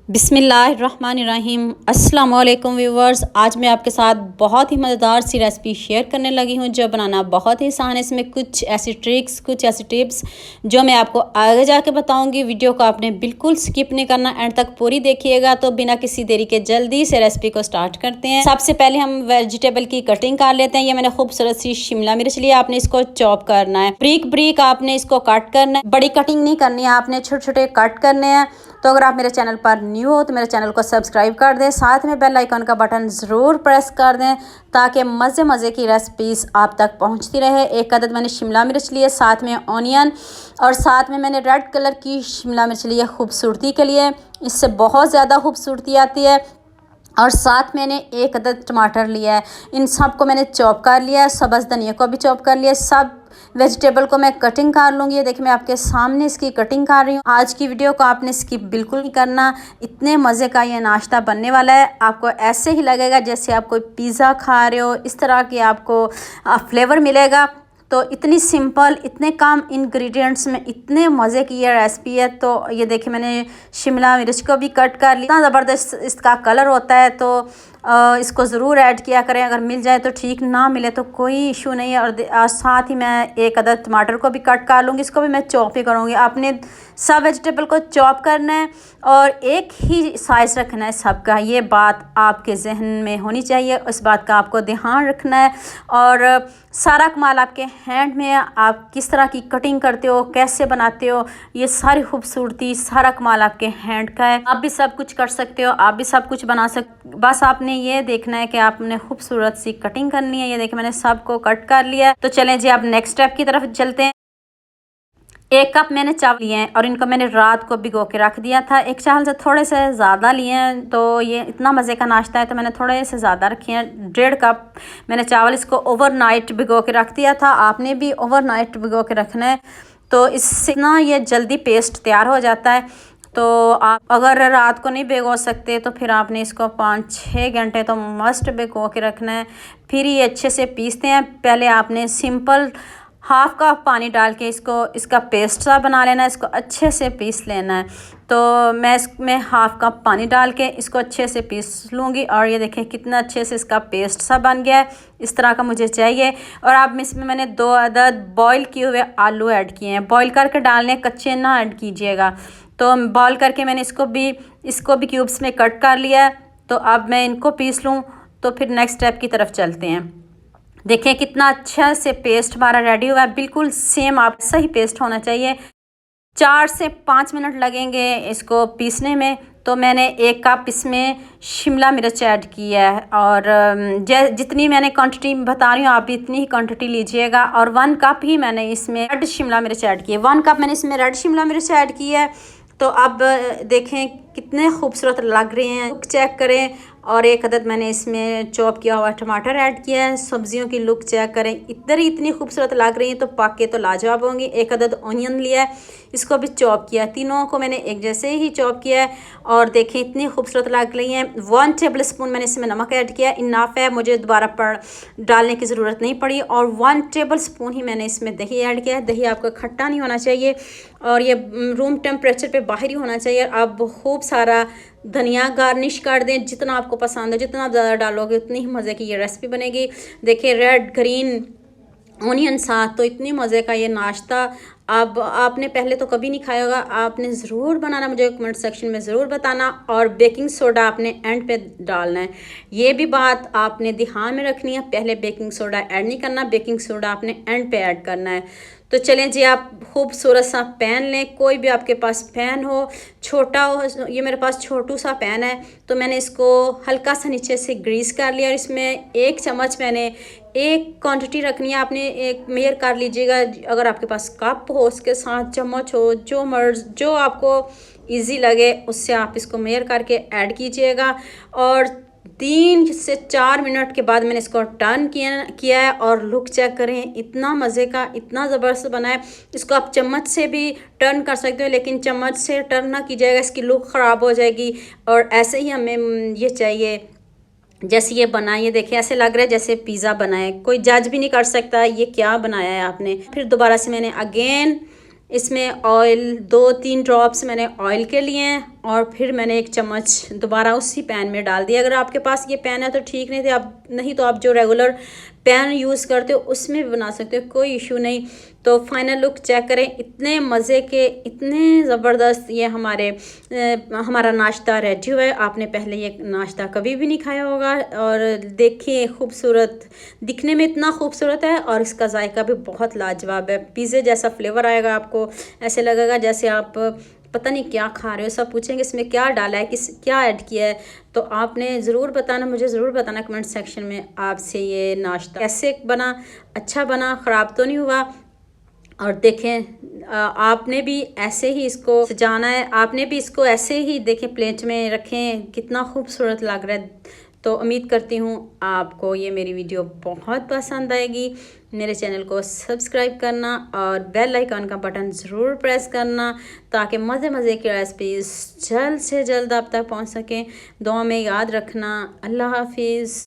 बिस्मिल्लाहिर्रहमानिर्रहीम। अस्सलाम वालेकुम व्यूवर्स। आज मैं आपके साथ बहुत ही मज़ेदार सी रेसिपी शेयर करने लगी हूँ जो बनाना बहुत ही आसान है। इसमें कुछ ऐसी ट्रिक्स, कुछ ऐसी टिप्स जो मैं आपको आगे जाके बताऊँगी। वीडियो को आपने बिल्कुल स्किप नहीं करना, एंड तक पूरी देखिएगा। तो बिना किसी देरी के जल्दी से रेसिपी को स्टार्ट करते हैं। सबसे पहले हम वेजिटेबल की कटिंग कर लेते हैं। ये मैंने खूबसूरत सी शिमला मिर्च लिया, आपने इसको चॉप करना है, ब्रीक ब्रीक आपने इसको कट करना है। बड़ी कटिंग नहीं करनी है, आपने छोटे छोटे कट करने हैं। तो अगर आप मेरे चैनल पर न्यू हो तो मेरे चैनल को सब्सक्राइब कर दें, साथ में बेल आइकन का बटन ज़रूर प्रेस कर दें ताकि मज़े मज़े की रेसिपीज़ आप तक पहुंचती रहे। एक अदद मैंने शिमला मिर्च लिए, साथ में ऑनियन, और साथ में मैंने रेड कलर की शिमला मिर्च ली है खूबसूरती के लिए, इससे बहुत ज़्यादा खूबसूरती आती है। और साथ मैंने एक अदद टमाटर लिया है, इन सब को मैंने चॉप कर लिया है। सब्ज़ धनिया को भी चॉप कर लिया। सब वेजिटेबल को मैं कटिंग कर लूँगी। ये देखिए मैं आपके सामने इसकी कटिंग कर रही हूँ। आज की वीडियो को आपने स्किप बिल्कुल नहीं करना, इतने मज़े का ये नाश्ता बनने वाला है। आपको ऐसे ही लगेगा जैसे आप कोई पिज़्ज़ा खा रहे हो, इस तरह की आपको फ्लेवर मिलेगा। तो इतनी सिंपल, इतने कम इंग्रेडिएंट्स में इतने मज़े की ये रेसिपी है। तो ये देखिए मैंने शिमला मिर्च को भी कट कर लिया। इतना ज़बरदस्त इसका कलर होता है, तो इसको ज़रूर ऐड किया करें। अगर मिल जाए तो ठीक, ना मिले तो कोई इशू नहीं है। और साथ ही मैं एक अदद टमाटर को भी कट कर लूँगी, इसको भी मैं चॉप ही करूँगी। आपने सब वेजिटेबल को चॉप करना है और एक ही साइज़ रखना है सबका। ये बात आपके जहन में होनी चाहिए, इस बात का आपको ध्यान रखना है। और सारा कमाल आपके हैंड में है, आप किस तरह की कटिंग करते हो, कैसे बनाते हो, ये सारी खूबसूरती, सारा कमाल आपके हैंड का है। आप भी सब कुछ कर सकते हो, आप भी सब कुछ बना बस आपने ये देखना है कि आपने खूबसूरत सी कटिंग करनी है। ये देखिए मैंने सबको कट कर लिया है। तो चलें जी, आप नेक्स्ट स्टेप की तरफ चलते हैं। 1 कप मैंने चावल लिए हैं और इनको मैंने रात को भिगो के रख दिया था। एक चावल से थोड़े से ज़्यादा लिए हैं, तो ये इतना मज़े का नाश्ता है तो मैंने थोड़े से ज़्यादा रखे हैं। 1.5 कप मैंने चावल, इसको ओवरनाइट भिगो के रख दिया था। आपने भी ओवरनाइट भिगो के रखना है, तो इससे ना ये जल्दी पेस्ट तैयार हो जाता है। तो आप अगर रात को नहीं भिगो सकते तो फिर आपने इसको 5-6 घंटे तो मस्ट भिगो के रखना है, फिर ये अच्छे से पीसते हैं। पहले आपने सिंपल हाफ़ कप पानी डाल के इसका पेस्ट सा बना लेना है, इसको अच्छे से पीस लेना है। तो मैं इसमें हाफ़ कप पानी डाल के इसको अच्छे से पीस लूँगी। और ये देखें कितना अच्छे से इसका पेस्ट सा बन गया है, इस तरह का मुझे चाहिए। और अब इसमें मैंने 2 अदद बॉईल किए हुए आलू ऐड किए हैं। बॉईल करके डालने, कच्चे ना ऐड कीजिएगा। तो बॉईल करके मैंने इसको भी क्यूब्स में कट कर लिया है। तो अब मैं इनको पीस लूँ, तो फिर नेक्स्ट स्टेप की तरफ चलते हैं। देखें कितना अच्छा से पेस्ट हमारा रेडी हुआ है, बिल्कुल सेम आप सही पेस्ट होना चाहिए। 4 से 5 मिनट लगेंगे इसको पीसने में। तो मैंने 1 कप इसमें शिमला मिर्च ऐड की है, और जितनी मैंने क्वांटिटी बता रही हूँ आप इतनी ही क्वांटिटी लीजिएगा। और 1 कप ही मैंने इसमें रेड शिमला मिर्च ऐड की है। 1 कप मैंने इसमें रेड शिमला मिर्च ऐड की है। तो अब देखें कितने खूबसूरत लग रहे हैं, लुक चेक करें। और 1 अदद मैंने इसमें चॉप किया हुआ टमाटर ऐड किया है। सब्जियों की लुक चेक करें, इधर ही इतनी खूबसूरत लग रही हैं, तो पाके तो लाजवाब होंगी। 1 अदद ऑनियन लिया है, इसको भी चॉप किया। तीनों को मैंने एक जैसे ही चॉप किया है, और देखें इतनी खूबसूरत लग रही हैं। 1 टेबल स्पून मैंने इसमें नमक ऐड किया, इनाफ है, मुझे दोबारा डालने की ज़रूरत नहीं पड़ी। और 1 टेबल स्पून ही मैंने इसमें दही ऐड किया है। दही आपका खट्टा नहीं होना चाहिए और ये रूम टेम्परेचर पे बाहर ही होना चाहिए। आप खूब सारा धनिया गार्निश कर दें, जितना आपको पसंद है, जितना आप ज़्यादा डालोगे उतनी ही मज़े की ये रेसिपी बनेगी। देखिए रेड ग्रीन ऑनियन साथ, तो इतनी मज़े का ये नाश्ता अब आपने पहले तो कभी नहीं खाया होगा। आपने ज़रूर बनाना, मुझे कमेंट सेक्शन में ज़रूर बताना। और बेकिंग सोडा आपने एंड पे डालना है, ये भी बात आपने ध्यान में रखनी है। पहले बेकिंग सोडा ऐड नहीं करना, बेकिंग सोडा आपने एंड पे ऐड करना है। तो चलें जी, आप खूबसूरत सा पैन लें, कोई भी आपके पास पैन हो, छोटा हो। ये मेरे पास छोटू सा पैन है, तो मैंने इसको हल्का सा नीचे से ग्रीस कर लिया। और इसमें 1 चम्मच मैंने, एक क्वांटिटी रखनी है, आपने एक मेजर कर लीजिएगा। अगर आपके पास कप हो, उसके साथ चम्मच हो, जो आपको इजी लगे उससे आप इसको मेजर करके ऐड कीजिएगा। और 3 से 4 मिनट के बाद मैंने इसको टर्न किया है, और लुक चेक करें, इतना मज़े का, इतना ज़बरदस्त बना है। इसको आप चम्मच से भी टर्न कर सकते हो, लेकिन चम्मच से टर्न ना कीजिएगा, इसकी लुक ख़राब हो जाएगी। और ऐसे ही हमें ये चाहिए जैसे ये बना, ये देखिए ऐसे लग रहा है जैसे पिज़्ज़ा बनाए, कोई जज भी नहीं कर सकता ये क्या बनाया है आपने। फिर दोबारा से मैंने अगेन इसमें ऑयल 2-3 ड्रॉप्स मैंने ऑयल के लिए हैं और फिर मैंने 1 चम्मच दोबारा उसी पैन में डाल दिया। अगर आपके पास ये पैन है तो ठीक, नहीं तो आप जो रेगुलर पैन यूज़ करते हो उसमें भी बना सकते हो, कोई इशू नहीं। तो फाइनल लुक चेक करें, इतने मज़े के, इतने ज़बरदस्त ये हमारा नाश्ता रेडी हुआ है। आपने पहले ये नाश्ता कभी भी नहीं खाया होगा और देखिए खूबसूरत, दिखने में इतना खूबसूरत है और इसका जायका भी बहुत लाजवाब है। पिज़्ज़े जैसा फ्लेवर आएगा, आपको ऐसे लगेगा जैसे आप पता नहीं क्या खा रहे हो। सब पूछेंगे इसमें क्या डाला है, क्या ऐड किया है, तो आपने ज़रूर बताना, मुझे ज़रूर बताना कमेंट सेक्शन में आपसे ये नाश्ता कैसे बना, अच्छा बना, ख़राब तो नहीं हुआ। और देखें आपने भी ऐसे ही इसको सजाना है, आपने भी इसको ऐसे ही देखें प्लेट में रखें, कितना खूबसूरत लग रहा है। तो उम्मीद करती हूँ आपको ये मेरी वीडियो बहुत पसंद आएगी। मेरे चैनल को सब्सक्राइब करना और बेल आइकन का बटन ज़रूर प्रेस करना ताकि मज़े की रेसिपीज़ जल्द से जल्द आप तक पहुँच सकें। दुआ में याद रखना। अल्लाह हाफिज़।